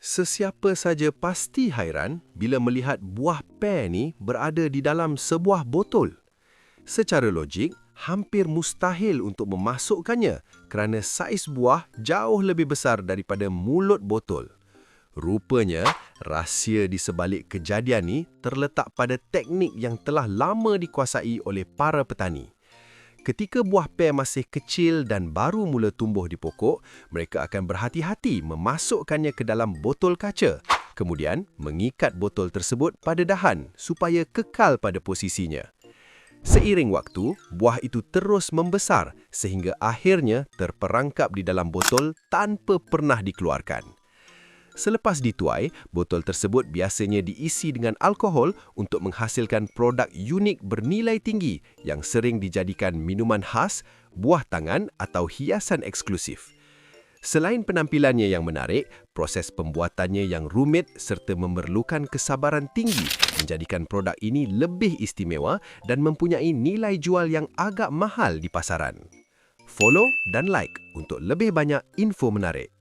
Sesiapa saja pasti hairan bila melihat buah pear ni berada di dalam sebuah botol. Secara logik, hampir mustahil untuk memasukkannya kerana saiz buah jauh lebih besar daripada mulut botol. Rupanya, rahsia di sebalik kejadian ni terletak pada teknik yang telah lama dikuasai oleh para petani. Ketika buah pear masih kecil dan baru mula tumbuh di pokok, mereka akan berhati-hati memasukkannya ke dalam botol kaca, kemudian mengikat botol tersebut pada dahan supaya kekal pada posisinya. Seiring waktu, buah itu terus membesar sehingga akhirnya terperangkap di dalam botol tanpa pernah dikeluarkan. Selepas dituai, botol tersebut biasanya diisi dengan alkohol untuk menghasilkan produk unik bernilai tinggi yang sering dijadikan minuman khas, buah tangan atau hiasan eksklusif. Selain penampilannya yang menarik, proses pembuatannya yang rumit serta memerlukan kesabaran tinggi menjadikan produk ini lebih istimewa dan mempunyai nilai jual yang agak mahal di pasaran. Follow dan like untuk lebih banyak info menarik.